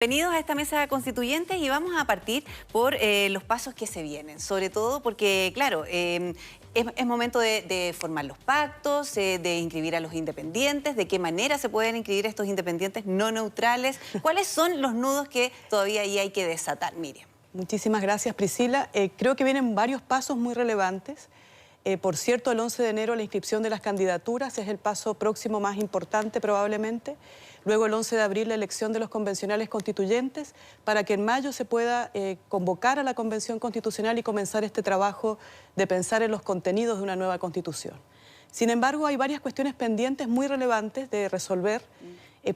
Bienvenidos a esta mesa constituyente y vamos a partir por los pasos que se vienen, sobre todo porque, claro, es momento de formar los pactos, de inscribir a los independientes, de qué manera se pueden inscribir estos independientes no neutrales, cuáles son los nudos que todavía ahí hay que desatar, Miriam. Muchísimas gracias, Priscila. Creo que vienen varios pasos muy relevantes. Por cierto, el 11 de enero la inscripción de las candidaturas es el paso próximo más importante probablemente. Luego el 11 de abril la elección de los convencionales constituyentes para que en mayo se pueda convocar a la Convención Constitucional y comenzar este trabajo de pensar en los contenidos de una nueva Constitución. Sin embargo, hay varias cuestiones pendientes muy relevantes de resolver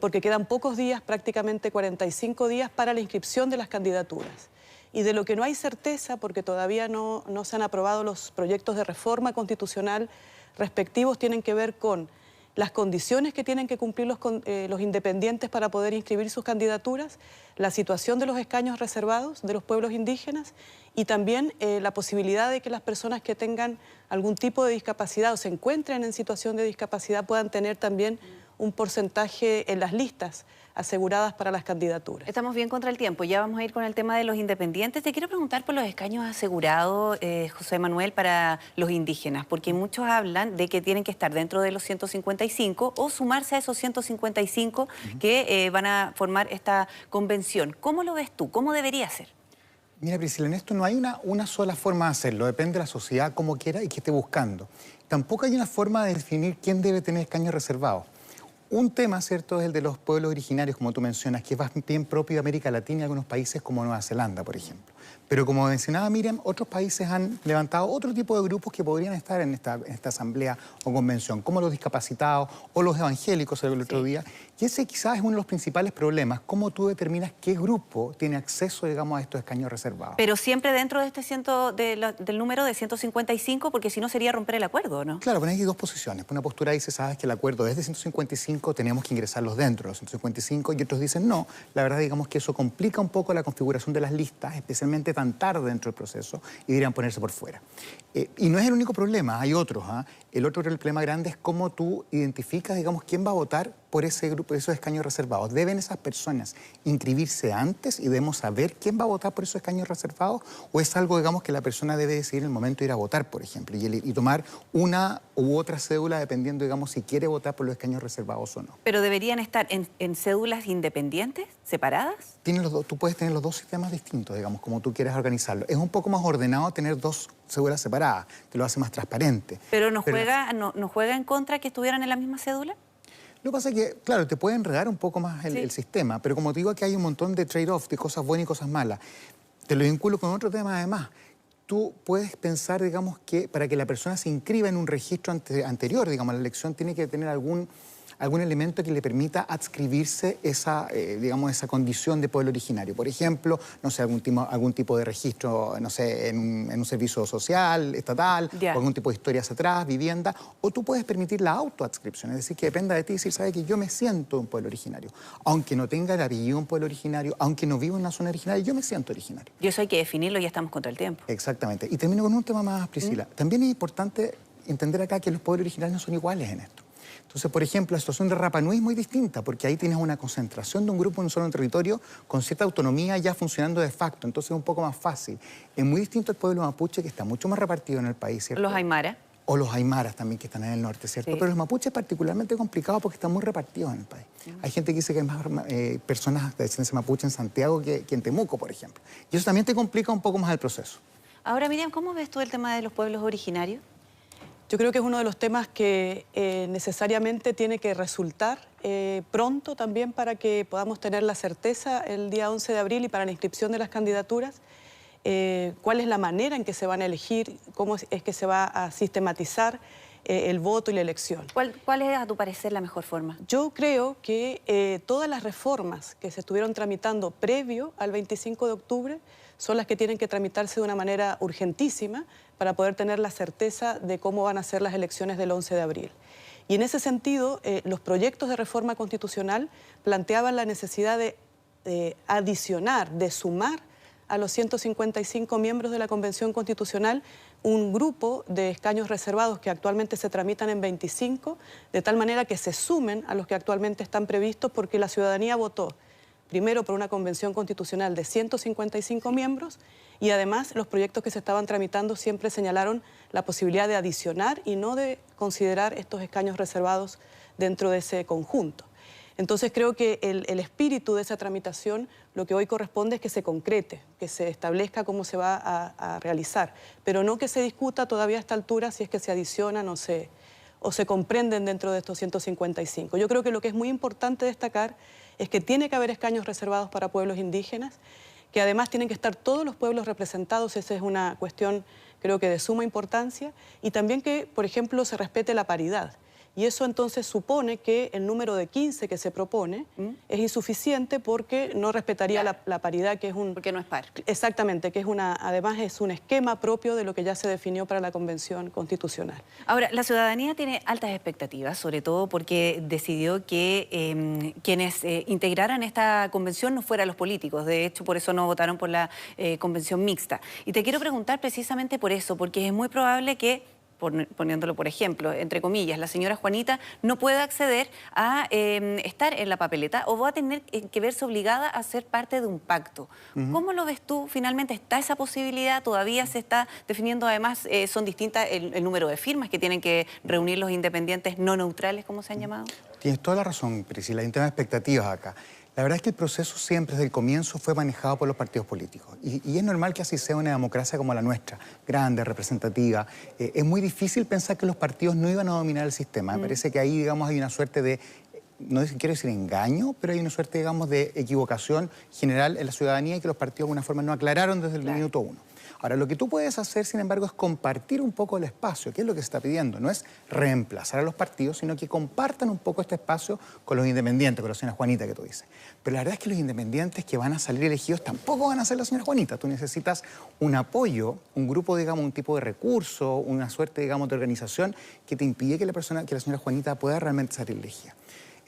porque quedan pocos días, prácticamente 45 días para la inscripción de las candidaturas. Y de lo que no hay certeza, porque todavía no se han aprobado los proyectos de reforma constitucional respectivos, tienen que ver con las condiciones que tienen que cumplir los independientes para poder inscribir sus candidaturas, la situación de los escaños reservados de los pueblos indígenas y también la posibilidad de que las personas que tengan algún tipo de discapacidad o se encuentren en situación de discapacidad puedan tener también un porcentaje en las listas aseguradas para las candidaturas. Estamos bien contra el tiempo, ya vamos a ir con el tema de los independientes. Te quiero preguntar por los escaños asegurados, José Manuel, para los indígenas, porque muchos hablan de que tienen que estar dentro de los 155 o sumarse a esos 155 que van a formar esta convención. ¿Cómo lo ves tú? ¿Cómo debería ser? Mira, Priscila, en esto no hay una sola forma de hacerlo, depende de la sociedad como quiera y que esté buscando. Tampoco hay una forma de definir quién debe tener escaños reservados. Un tema, ¿cierto?, es el de los pueblos originarios, como tú mencionas, que es bien propio de América Latina y algunos países como Nueva Zelanda, por ejemplo. Pero como mencionaba Miriam, otros países han levantado otro tipo de grupos que podrían estar en esta asamblea o convención, como los discapacitados o los evangélicos el otro día. Y ese quizás es uno de los principales problemas, cómo tú determinas qué grupo tiene acceso, digamos, a estos escaños reservados. Pero siempre dentro de este del número de 155, porque si no sería romper el acuerdo, ¿no? Claro, pero hay dos posiciones. Una postura dice, sabes que el acuerdo es de 155, tenemos que ingresarlos dentro de los 155, y otros dicen no. La verdad, digamos que eso complica un poco la configuración de las listas, especialmente tan tarde dentro del proceso, y deberían ponerse por fuera. Y no es el único problema, hay otros. El otro problema grande es cómo tú identificas, digamos, quién va a votar por ese grupo, esos escaños reservados. ¿Deben esas personas inscribirse antes y debemos saber quién va a votar por esos escaños reservados? ¿O es algo, digamos, que la persona debe decidir en el momento de ir a votar, por ejemplo, y tomar una u otra cédula dependiendo, digamos, si quiere votar por los escaños reservados o no? ¿Pero deberían estar en cédulas independientes, separadas? Tú puedes tener los dos sistemas distintos, digamos, como tú quieras organizarlo. Es un poco más ordenado tener dos cédulas separadas, te lo hace más transparente. ¿Pero no juega en contra que estuvieran en la misma cédula? Lo que pasa es que, claro, te puede enredar un poco más el sistema, pero como te digo, aquí hay un montón de trade-off, de cosas buenas y cosas malas. Te lo vinculo con otro tema además. Tú puedes pensar, digamos, que para que la persona se inscriba en un registro anterior, digamos, a la elección, tiene que tener algún elemento que le permita adscribirse esa condición de pueblo originario. Por ejemplo, no sé, algún tipo de registro, no sé, en un servicio social, estatal, o algún tipo de historias atrás, vivienda, o tú puedes permitir la autoadscripción, es decir, que dependa de ti decir, ¿sabes que yo me siento un pueblo originario? Aunque no tenga el apellido un pueblo originario, aunque no vivo en una zona originaria, yo me siento originario. Y eso hay que definirlo, ya estamos contra el tiempo. Exactamente. Y termino con un tema más, Priscila. También es importante entender acá que los pueblos originarios no son iguales en esto. Entonces, por ejemplo, la situación de Rapa Nui es muy distinta, porque ahí tienes una concentración de un grupo en un solo territorio con cierta autonomía ya funcionando de facto, entonces es un poco más fácil. Es muy distinto al pueblo mapuche, que está mucho más repartido en el país, ¿cierto? Los aymaras. O los aymaras también, que están en el norte, ¿cierto? Sí. Pero los mapuches es particularmente complicado porque están muy repartidos en el país. Hay gente que dice que hay más personas de descendencia mapuche en Santiago que en Temuco, por ejemplo. Y eso también te complica un poco más el proceso. Ahora, Miriam, ¿cómo ves tú el tema de los pueblos originarios? Yo creo que es uno de los temas que necesariamente tiene que resultar pronto también para que podamos tener la certeza el día 11 de abril y para la inscripción de las candidaturas, cuál es la manera en que se van a elegir, cómo es que se va a sistematizar el voto y la elección. ¿Cuál es, a tu parecer, la mejor forma? Yo creo que todas las reformas que se estuvieron tramitando previo al 25 de octubre son las que tienen que tramitarse de una manera urgentísima para poder tener la certeza de cómo van a ser las elecciones del 11 de abril. Y en ese sentido, los proyectos de reforma constitucional planteaban la necesidad de adicionar, de sumar a los 155 miembros de la Convención Constitucional un grupo de escaños reservados que actualmente se tramitan en 25, de tal manera que se sumen a los que actualmente están previstos porque la ciudadanía votó primero por una convención constitucional de 155 miembros y además los proyectos que se estaban tramitando siempre señalaron la posibilidad de adicionar y no de considerar estos escaños reservados dentro de ese conjunto. Entonces creo que el espíritu de esa tramitación lo que hoy corresponde es que se concrete, que se establezca cómo se va a realizar, pero no que se discuta todavía a esta altura si es que se adicionan o se comprenden dentro de estos 155. Yo creo que lo que es muy importante destacar es que tiene que haber escaños reservados para pueblos indígenas, que además tienen que estar todos los pueblos representados, esa es una cuestión creo que de suma importancia, y también que, por ejemplo, se respete la paridad. Y eso entonces supone que el número de 15 que se propone es insuficiente porque no respetaría la paridad, que es un... Porque no es par. Exactamente, que es además es un esquema propio de lo que ya se definió para la Convención Constitucional. Ahora, la ciudadanía tiene altas expectativas, sobre todo porque decidió que quienes integraran esta convención no fueran los políticos. De hecho, por eso no votaron por la convención mixta. Y te quiero preguntar precisamente por eso, porque es muy probable que, poniéndolo por ejemplo, entre comillas, la señora Juanita no puede acceder a estar en la papeleta o va a tener que verse obligada a ser parte de un pacto. ¿Cómo lo ves tú? Finalmente, ¿está esa posibilidad? ¿Todavía se está definiendo? Además, son distintas el número de firmas que tienen que reunir los independientes no neutrales, como se han llamado. Tienes toda la razón, Priscila. Hay un tema de expectativas acá. La verdad es que el proceso siempre desde el comienzo fue manejado por los partidos políticos y es normal que así sea una democracia como la nuestra, grande, representativa. Es muy difícil pensar que los partidos no iban a dominar el sistema. Me parece que ahí, digamos, hay una suerte de, no quiero decir engaño, pero hay una suerte, digamos, de equivocación general en la ciudadanía y que los partidos de alguna forma no aclararon desde el minuto uno. Ahora, lo que tú puedes hacer, sin embargo, es compartir un poco el espacio, que es lo que se está pidiendo. No es reemplazar a los partidos, sino que compartan un poco este espacio con los independientes, con la señora Juanita que tú dices. Pero la verdad es que los independientes que van a salir elegidos tampoco van a ser la señora Juanita. Tú necesitas un apoyo, un grupo, digamos, un tipo de recurso, una suerte, digamos, de organización que te impide que la señora Juanita pueda realmente salir elegida.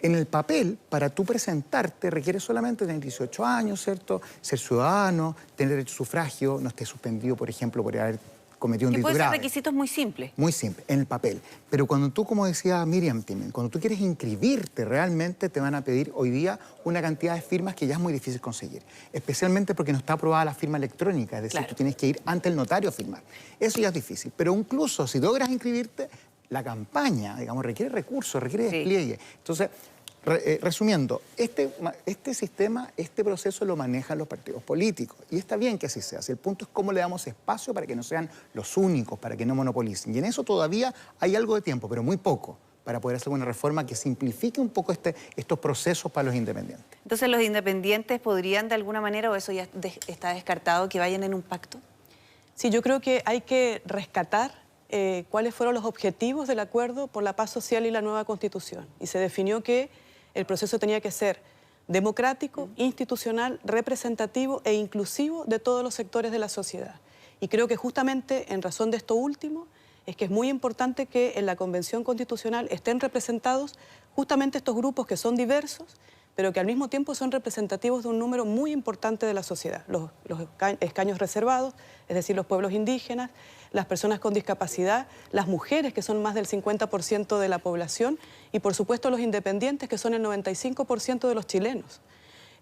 En el papel, para tú presentarte, requiere solamente tener 18 años, ¿cierto? Ser ciudadano, tener derecho a sufragio, no esté suspendido, por ejemplo, por haber cometido un delito grave. Que puede ser requisitos muy simples. Muy simple, en el papel. Pero cuando tú, como decía Miriam Timen, cuando tú quieres inscribirte realmente, te van a pedir hoy día una cantidad de firmas que ya es muy difícil conseguir. Especialmente porque no está aprobada la firma electrónica, es decir, tú tienes que ir ante el notario a firmar. Eso ya es difícil. Pero incluso si logras inscribirte, la campaña, digamos, requiere recursos, requiere despliegue. Entonces, resumiendo, este sistema, este proceso lo manejan los partidos políticos. Y está bien que así sea. El punto es cómo le damos espacio para que no sean los únicos, para que no monopolicen. Y en eso todavía hay algo de tiempo, pero muy poco, para poder hacer una reforma que simplifique un poco estos procesos para los independientes. Entonces, ¿los independientes podrían de alguna manera, o eso ya está descartado, que vayan en un pacto? Sí, yo creo que hay que rescatar cuáles fueron los objetivos del acuerdo por la paz social y la nueva Constitución. Y se definió que el proceso tenía que ser democrático, institucional, representativo e inclusivo de todos los sectores de la sociedad. Y creo que justamente en razón de esto último es que es muy importante que en la Convención Constitucional estén representados justamente estos grupos que son diversos, pero que al mismo tiempo son representativos de un número muy importante de la sociedad. Los escaños reservados, es decir, los pueblos indígenas, las personas con discapacidad, las mujeres, que son más del 50% de la población, y por supuesto los independientes, que son el 95% de los chilenos.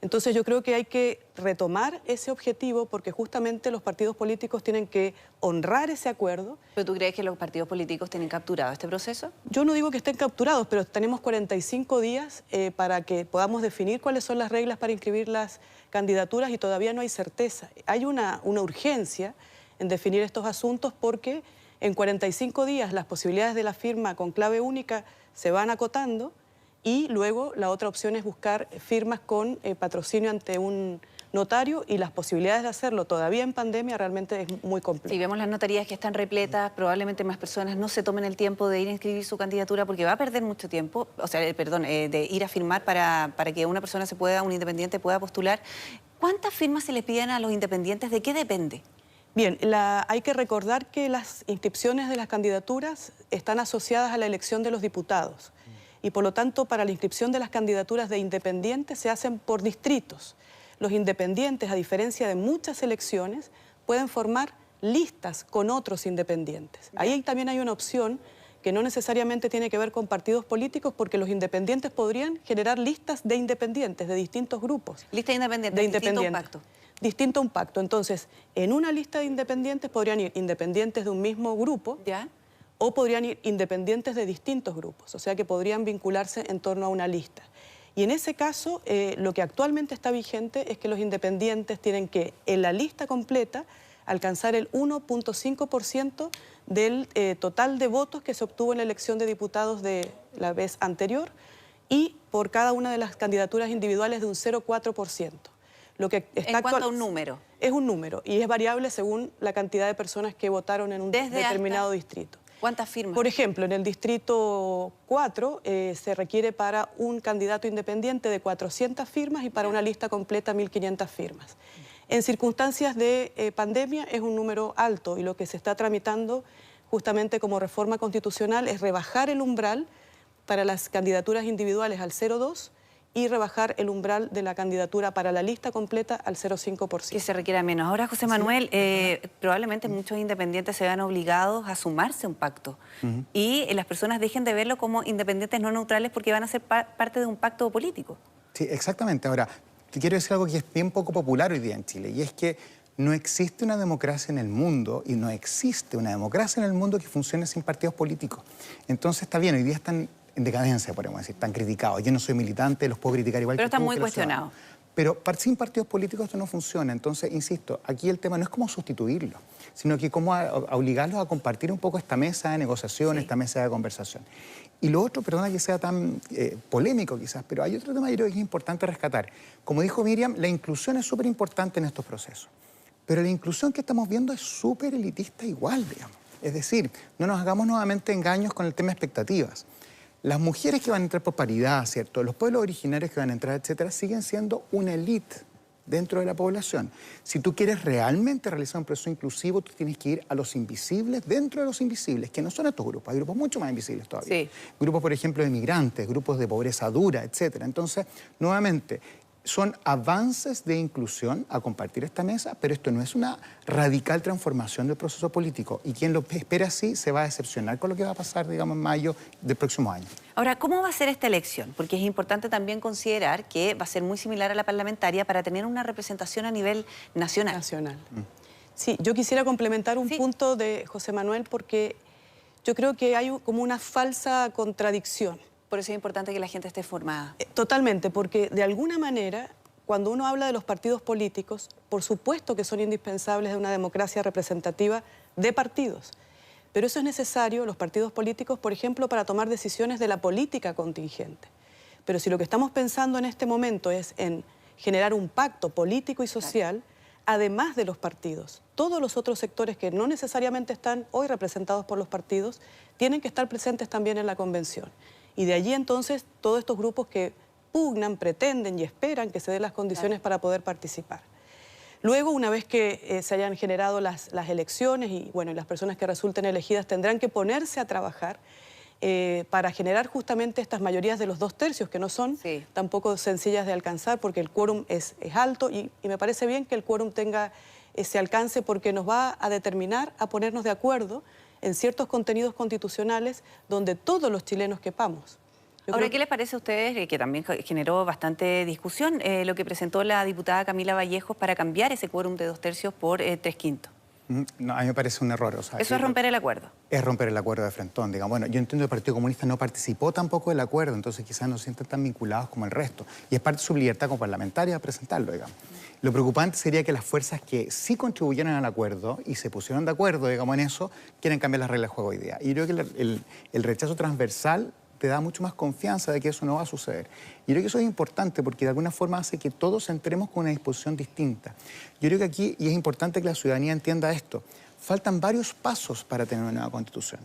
Entonces yo creo que hay que retomar ese objetivo porque justamente los partidos políticos tienen que honrar ese acuerdo. ¿Pero tú crees que los partidos políticos tienen capturado este proceso? Yo no digo que estén capturados, pero tenemos 45 días para que podamos definir cuáles son las reglas para inscribir las candidaturas y todavía no hay certeza. Hay una urgencia en definir estos asuntos porque en 45 días las posibilidades de la firma con clave única se van acotando y luego la otra opción es buscar firmas con patrocinio ante un notario y las posibilidades de hacerlo todavía en pandemia realmente es muy complejo. Si vemos las notarías que están repletas, probablemente más personas no se tomen el tiempo de ir a inscribir su candidatura porque va a perder mucho tiempo, o sea, de ir a firmar para que una persona un independiente pueda postular. ¿Cuántas firmas se les piden a los independientes? ¿De qué depende? Bien, hay que recordar que las inscripciones de las candidaturas están asociadas a la elección de los diputados y por lo tanto para la inscripción de las candidaturas de independientes se hacen por distritos. Los independientes, a diferencia de muchas elecciones, pueden formar listas con otros independientes. Ahí también hay una opción que no necesariamente tiene que ver con partidos políticos, porque los independientes podrían generar listas de independientes, de distintos grupos. Lista independiente, distinto a un pacto. Distinto a un pacto. Entonces, en una lista de independientes podrían ir independientes de un mismo grupo, ¿ya?, o podrían ir independientes de distintos grupos, o sea que podrían vincularse en torno a una lista. Y en ese caso, lo que actualmente está vigente es que los independientes tienen que, en la lista completa, alcanzar el 1.5% del total de votos que se obtuvo en la elección de diputados de la vez anterior, y por cada una de las candidaturas individuales de un 0,4%. Lo que está ¿En cuanto a un número? Es un número y es variable según la cantidad de personas que votaron en un determinado distrito. ¿Cuántas firmas? Por ejemplo, en el distrito 4 se requiere para un candidato independiente de 400 firmas y para una lista completa 1.500 firmas. En circunstancias de pandemia es un número alto y lo que se está tramitando justamente como reforma constitucional es rebajar el umbral para las candidaturas individuales al 0,2 y rebajar el umbral de la candidatura para la lista completa al 0,5%. Que se requiera menos. Ahora, José Manuel, probablemente muchos independientes se vean obligados a sumarse a un pacto y las personas dejen de verlo como independientes no neutrales porque van a ser parte de un pacto político. Sí, exactamente. Ahora, te quiero decir algo que es bien poco popular hoy día en Chile, y es que no existe una democracia en el mundo, y no existe una democracia en el mundo que funcione sin partidos políticos. Entonces está bien, hoy día están en decadencia, podemos decir, están criticados. Yo no soy militante, los puedo criticar igual pero que tú. Pero está muy cuestionado. Pero sin partidos políticos esto no funciona. Entonces, insisto, aquí el tema no es cómo sustituirlo, sino que cómo obligarlos a compartir un poco esta mesa de negociación, esta mesa de conversación. Y lo otro, perdona que sea tan polémico quizás, pero hay otro tema yo creo que es importante rescatar. Como dijo Miriam, la inclusión es súper importante en estos procesos. Pero la inclusión que estamos viendo es súper elitista igual, digamos. Es decir, no nos hagamos nuevamente engaños con el tema de expectativas. Las mujeres que van a entrar por paridad, ¿cierto?, los pueblos originarios que van a entrar, etcétera, siguen siendo una élite dentro de la población. Si tú quieres realmente realizar un proceso inclusivo, tú tienes que ir a los invisibles dentro de los invisibles, que no son estos grupos, hay grupos mucho más invisibles todavía. Sí. Grupos, por ejemplo, de migrantes, grupos de pobreza dura, etcétera. Entonces, nuevamente, son avances de inclusión a compartir esta mesa, pero esto no es una radical transformación del proceso político. Y quien lo espera así se va a decepcionar con lo que va a pasar, digamos, en mayo del próximo año. Ahora, ¿cómo va a ser esta elección? Porque es importante también considerar que va a ser muy similar a la parlamentaria para tener una representación a nivel nacional. Sí, yo quisiera complementar un punto de José Manuel, porque yo creo que hay como una falsa contradicción. Por eso es importante que la gente esté formada. Totalmente, porque de alguna manera, cuando uno habla de los partidos políticos, por supuesto que son indispensables de una democracia representativa de partidos. Pero eso es necesario, los partidos políticos, por ejemplo, para tomar decisiones de la política contingente. Pero si lo que estamos pensando en este momento es en generar un pacto político y social, además de los partidos, todos los otros sectores que no necesariamente están hoy representados por los partidos, tienen que estar presentes también en la convención. Y de allí entonces todos estos grupos que pugnan, pretenden y esperan que se den las condiciones para poder participar. Luego, una vez que se hayan generado las elecciones y bueno, las personas que resulten elegidas tendrán que ponerse a trabajar para generar justamente estas mayorías de los 2/3, que no son tampoco sencillas de alcanzar porque el quórum es alto y me parece bien que el quórum tenga ese alcance porque nos va a determinar a ponernos de acuerdo en ciertos contenidos constitucionales donde todos los chilenos quepamos. Ahora, ¿qué les parece a ustedes, que también generó bastante discusión, lo que presentó la diputada Camila Vallejos para cambiar ese quórum de 2/3 por 3/5? No, a mí me parece un error. O sea, eso es romper el acuerdo. Es romper el acuerdo de frentón, digamos. Bueno, yo entiendo que el Partido Comunista no participó tampoco del acuerdo, entonces quizás no se sienten tan vinculados como el resto. Y es parte de su libertad como parlamentaria presentarlo, digamos. Lo preocupante sería que las fuerzas que sí contribuyeron al acuerdo y se pusieron de acuerdo, digamos, en eso, quieren cambiar las reglas de juego hoy día. Y yo creo que el rechazo transversal te da mucho más confianza de que eso no va a suceder. Y creo que eso es importante porque de alguna forma hace que todos entremos con una disposición distinta. Yo creo que aquí, y es importante que la ciudadanía entienda esto, faltan varios pasos para tener una nueva constitución.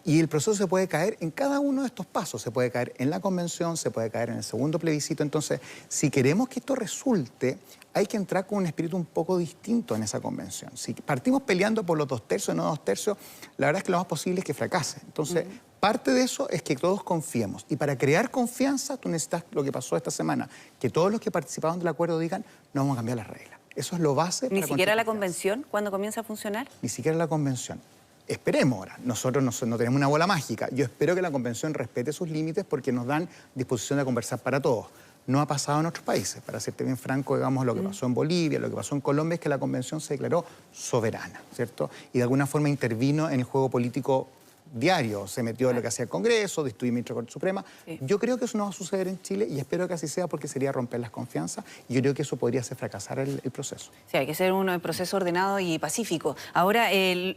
Y el proceso se puede caer en cada uno de estos pasos. Se puede caer en la convención, se puede caer en el segundo plebiscito. Entonces, si queremos que esto resulte, hay que entrar con un espíritu un poco distinto en esa convención. Si partimos peleando por los 2/3, no 2/3, la verdad es que lo más posible es que fracase. Entonces, parte de eso es que todos confiemos. Y para crear confianza, tú necesitas lo que pasó esta semana, que todos los que participaron del acuerdo digan, no vamos a cambiar las reglas. Eso es lo base. ¿Ni siquiera la convención, cuando comienza a funcionar? Ni siquiera la convención. esperemos ahora, nosotros no tenemos una bola mágica. Yo espero que la convención respete sus límites porque nos dan disposición de conversar para todos. No ha pasado en otros países, para serte bien franco, digamos, lo que pasó en Bolivia, lo que pasó en Colombia, es que la convención se declaró soberana, ¿cierto? Y de alguna forma intervino en el juego político diario, se metió en lo que hacía el Congreso, destituyó a la Corte Suprema. Sí. Yo creo que eso no va a suceder en Chile y espero que así sea porque sería romper las confianzas y yo creo que eso podría hacer fracasar el proceso. Sí, hay que ser un proceso ordenado y pacífico. Ahora,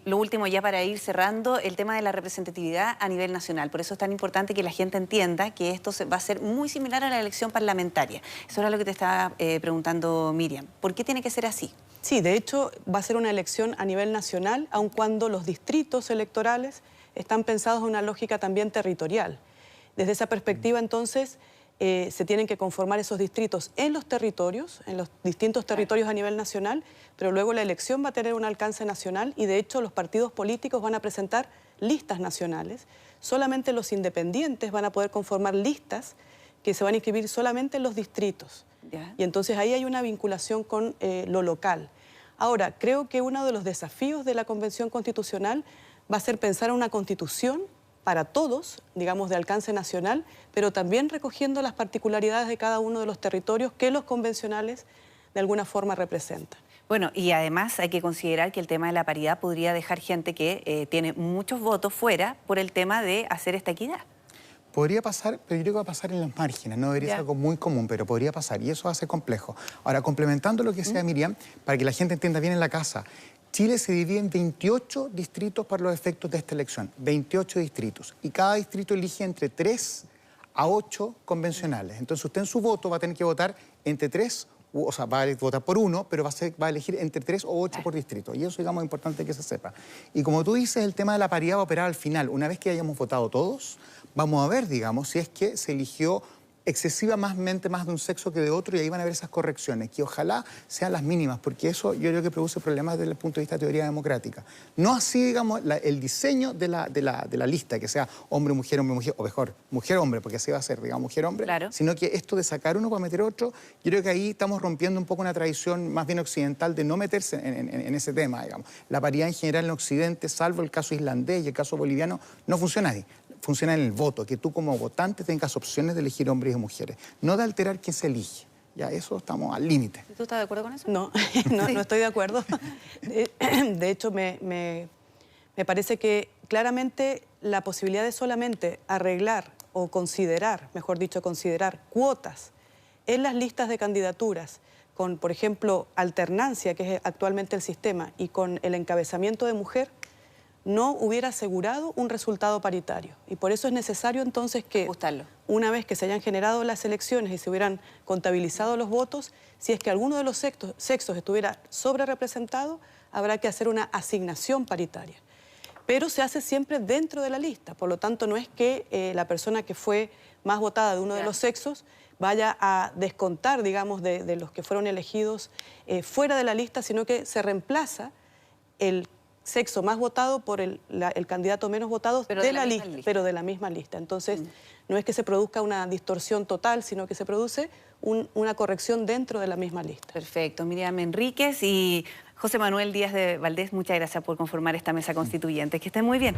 lo último ya para ir cerrando, el tema de la representatividad a nivel nacional. Por eso es tan importante que la gente entienda que esto va a ser muy similar a la elección parlamentaria. Eso era lo que te estaba preguntando Miriam. ¿Por qué tiene que ser así? Sí, de hecho va a ser una elección a nivel nacional, aun cuando los distritos electorales están pensados en una lógica también territorial. Desde esa perspectiva, entonces, se tienen que conformar esos distritos en los territorios, en los distintos territorios a nivel nacional, pero luego la elección va a tener un alcance nacional y, de hecho, los partidos políticos van a presentar listas nacionales. Solamente los independientes van a poder conformar listas que se van a inscribir solamente en los distritos. Y entonces ahí hay una vinculación con lo local. Ahora, creo que uno de los desafíos de la Convención Constitucional va a ser pensar en una constitución para todos, digamos, de alcance nacional, pero también recogiendo las particularidades de cada uno de los territorios que los convencionales de alguna forma representan. Bueno, y además hay que considerar que el tema de la paridad podría dejar gente que tiene muchos votos fuera por el tema de hacer esta equidad. Podría pasar, pero yo creo que va a pasar en las márgenes, no debería ser algo muy común, pero podría pasar y eso va a ser complejo. Ahora, complementando lo que decía Miriam, para que la gente entienda bien en la casa, Chile se divide en 28 distritos para los efectos de esta elección, 28 distritos, y cada distrito elige entre 3 a 8 convencionales. Entonces usted en su voto va a tener que votar entre 3, o sea, va a votar por uno, pero va a elegir entre 3 o 8 por distrito, y eso, digamos, es importante que se sepa. Y como tú dices, el tema de la paridad va a operar al final. Una vez que hayamos votado todos, vamos a ver, digamos, si es que se eligió excesivamente más de un sexo que de otro y ahí van a haber esas correcciones, que ojalá sean las mínimas, porque eso yo creo que produce problemas desde el punto de vista de teoría democrática. No así, digamos, el diseño de la lista, que sea hombre, mujer, o mejor, mujer-hombre, porque así va a ser, digamos, mujer-hombre, claro, sino que esto de sacar uno para meter otro, yo creo que ahí estamos rompiendo un poco una tradición más bien occidental de no meterse en ese tema, digamos. La paridad en general en Occidente, salvo el caso islandés y el caso boliviano, no funciona ahí. Funciona en el voto, que tú como votante tengas opciones de elegir hombres y mujeres, no de alterar quién se elige. Ya, eso estamos al límite. ¿Tú estás de acuerdo con eso? No, no estoy de acuerdo. De hecho, me parece que claramente la posibilidad de solamente arreglar o considerar, mejor dicho, considerar cuotas en las listas de candidaturas con, por ejemplo, alternancia, que es actualmente el sistema, y con el encabezamiento de mujer, no hubiera asegurado un resultado paritario. Y por eso es necesario entonces que, una vez que se hayan generado las elecciones y se hubieran contabilizado los votos, si es que alguno de los sexos estuviera sobre representado, habrá que hacer una asignación paritaria. Pero se hace siempre dentro de la lista, por lo tanto no es que la persona que fue más votada de uno de los sexos vaya a descontar, digamos, de los que fueron elegidos fuera de la lista, sino que se reemplaza el sexo más votado por el candidato menos votado de la lista, pero de la misma lista. Entonces, no es que se produzca una distorsión total, sino que se produce una corrección dentro de la misma lista. Perfecto. Miriam Enríquez y José Manuel Díaz de Valdés, muchas gracias por conformar esta mesa constituyente. Que estén muy bien.